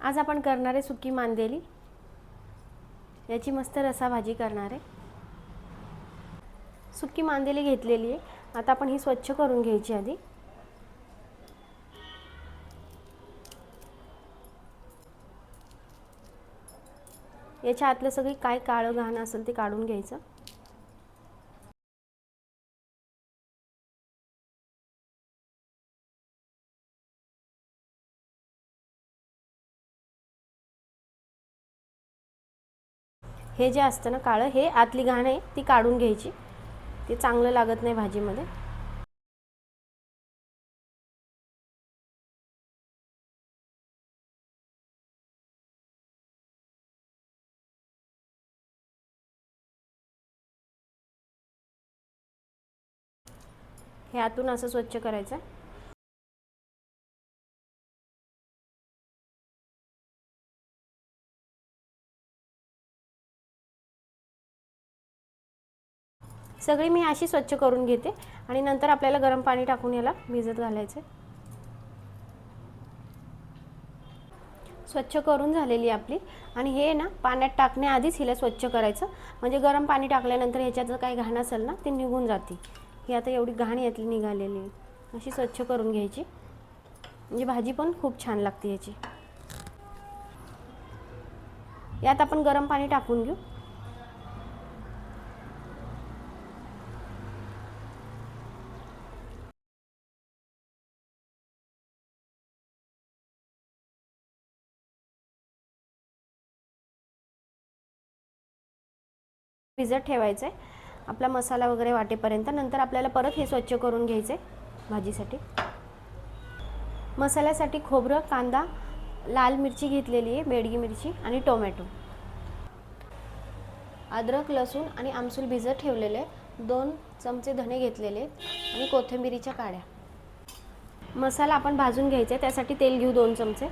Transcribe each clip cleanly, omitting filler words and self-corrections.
आज आपण करणार आहे सुकी मांदेली। याची मस्त रसा भाजी करणार आहे। सुकी मांदेली घेतलेली आहे। आता आपण ही स्वच्छ करून घ्यायची आधी। याच्या आतलं सगळी काय काळं घाण असेल ते काढून घ्यायचं। हे जे असतं ना काळं, हे आतली घाण आहे ती काढून घ्यायची। ते चांगलं लागत नाही भाजीमध्ये। हे आतून असं स्वच्छ करायचं। सगळी मी अशी स्वच्छ करून घेते आणि नंतर आपल्याला गरम पाणी टाकून याला भिजत घालायचे। स्वच्छ करून झालेली आपली आणि हे ना पाण्यात टाकण्याआधीच हिला स्वच्छ करायचं, म्हणजे गरम पाणी टाकल्यानंतर ह्याच्यात जर काही घाण असेल ना ती निघून जाते। ही आता एवढी घाण यातली निघालेली आहे, अशी स्वच्छ करून घ्यायची, म्हणजे भाजी पण खूप छान लागते याची। यात आपण गरम पाणी टाकून घेऊ। भिजत ठेवायचं आहे आपला मसाला वगैरे वाटेपर्यंत। नंतर आपल्याला परत हे स्वच्छ करून घ्यायचे भाजीसाठी। मसाल्यासाठी खोबरं, कांदा, लाल मिरची घेतलेली आहे, बेडगी मिरची आणि टोमॅटो, अद्रक, लसूण आणि आमसूल भिजत ठेवलेले, 2 चमचे धने घेतलेले आणि कोथिंबीरीच्या काड्या। मसाला आपण भाजून घ्यायचा आहे, त्यासाठी तेल घेऊ 2 चमचे।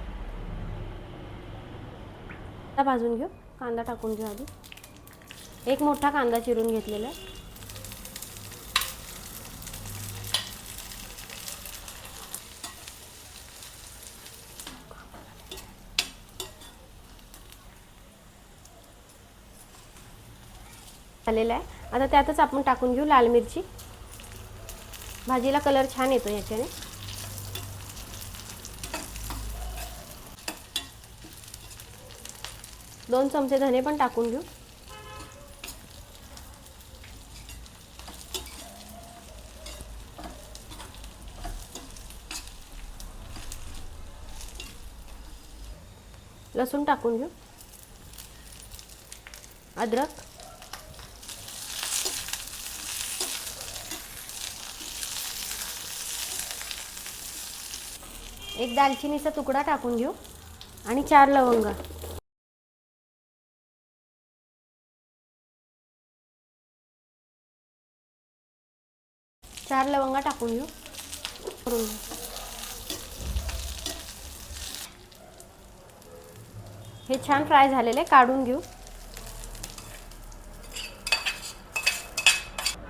आता भाजून घेऊ। कांदा टाकून घेऊ आधी। एक मोठा कांदा चिरून घेतलेला आहे। झालेला आहे। आता त्यातच आपण टाकून घेऊ लाल मिरची। भाजीला कलर छान येतो याच्याने। दोन चमचे धने पण टाकून घेऊ। लसूण टाकून घेऊ। अद्रक, एक दालचिनीचा तुकडा टाकून घेऊ आणि 4 लवंग, 4 लवंगा टाकून घेऊ। हे छान फ्राय झालेले काढून घेऊ।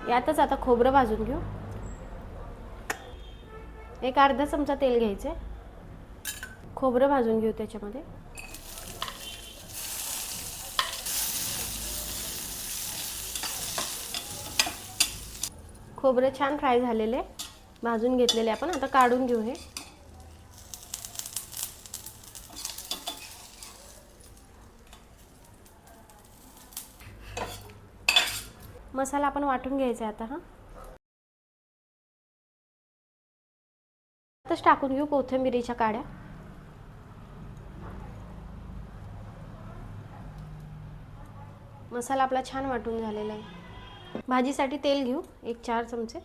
यातच आता खोबरं भाजून घेऊ। एक अर्धा चमचा तेल घ्यायचे, खोबरं भाजून घेऊ त्याच्यामध्ये। खोबरं छान फ्राय झालेले, भाजून घेतलेले आपण, आता काढून घेऊ हे। मसाला आपण वाटून घ्यायचा आता। आताच टाकून घेऊ कोथिंबीरीच्या काड्या। मसाला आपला छान वाटून झालेला आहे। भाजीसाठी तेल घेऊ, एक 4 चमचे।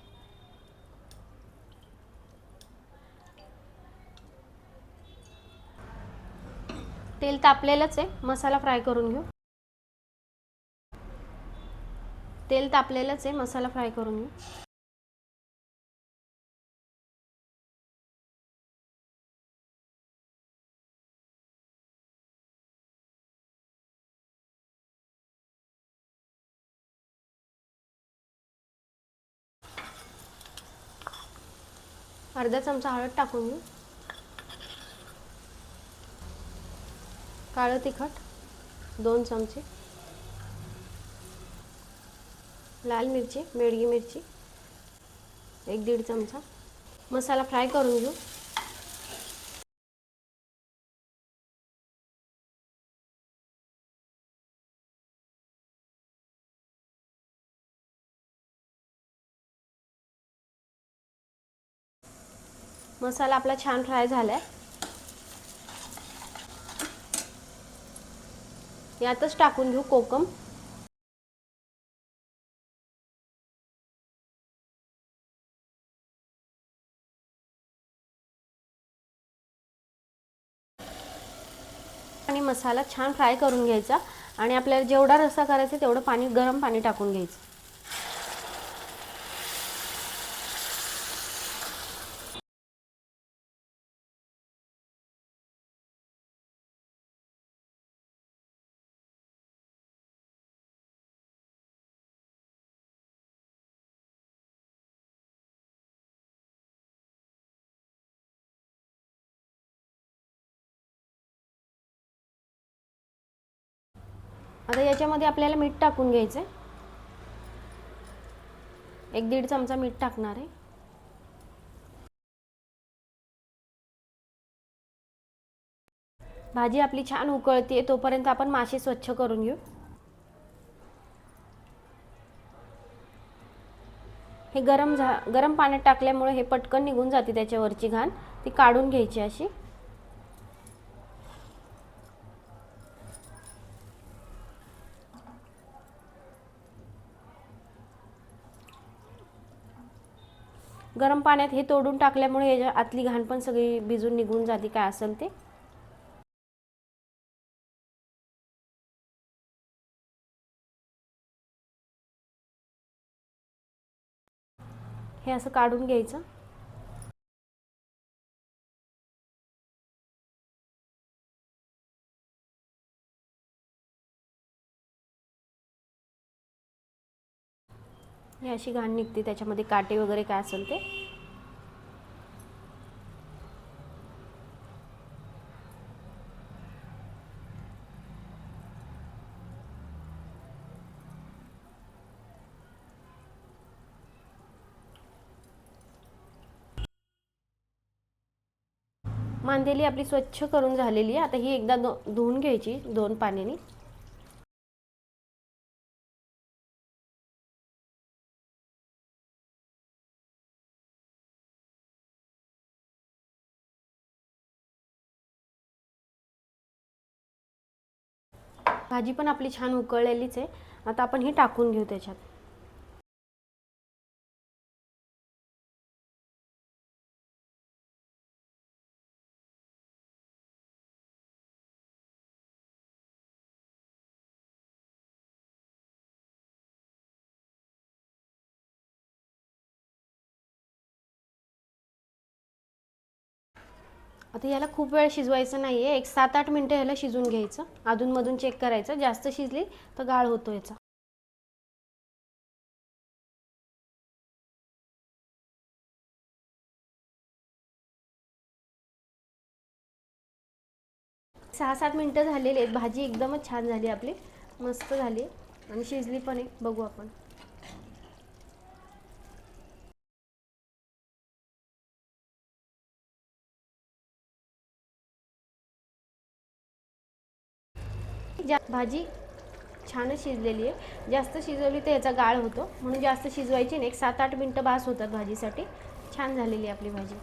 तेल तापलेलंच आहे, मसाला फ्राय करून घेऊ। तेल तापलेलंच आहे, मसाला फ्राय करून घेऊ। अर्धा चमचा हळद टाकून घेऊ। काळं तिखट 2 चमचे, लाल मिरची बेडगी मिरची 1-1.5 चमचा. मसाला फ्राय करून घेऊ. मसाला आपला छान फ्राय झालाय. यातच टाकून घेऊ कोकम. आणि मसाला छान फ्राय करून घ्यायचा आणि आपल्याला जेवढा रस्सा करायचा तेवढं पाणी, गरम पाणी टाकून घ्यायचं. आता याच्यामध्ये आपल्याला मीठ टाकून घ्यायचं आहे. 1-1.5 चमचा मीठ टाकणार आहे. भाजी आपली छान उकळते तोपर्यंत आपण मासे स्वच्छ करून घेऊ. हे गरम पाण्यात टाकल्यामुळे हे पटकन निघून जाते त्याच्यावरची घाण, ती काढून घ्यायची अशी. गरम पाण्यात हे तोडून टाकल्यामुळे याच्या आतली घाण पण सगळी भिजून निघून जाते काय असेल ते. हे असं काढून घ्यायचं. ही अशी घाण निघते, त्याच्यामध्ये काटे वगैरे काय असेल ते. मांदेली आपली स्वच्छ करून झालेली आहे. आता ही एकदा धुवून घ्यायची 2 पाण्याने. भाजी पण आपली छान उकळलेलीच आहे. आता आपण ही टाकून घेऊ त्याच्यात. आता याला खूप वेळ शिजवायचं नाही आहे. 7-8 मिनटं याला शिजून घ्यायचं. अधूनमधून चेक करायचं, जास्त शिजली तर गाळ होतो याचा. सहा 7 मिनटं झालेली आहेत. भाजी एकदमच छान झाली आपली, मस्त झाली आणि शिजली पण आहे. बघू आपण. भाजी छानच शिजलेली आहे. जास्त शिजवली तर याचा गाळ होतो, म्हणून जास्त शिजवायची नाही. 7-8 मिनटं बास होतात भाजीसाठी. छान झालेली आपली भाजी.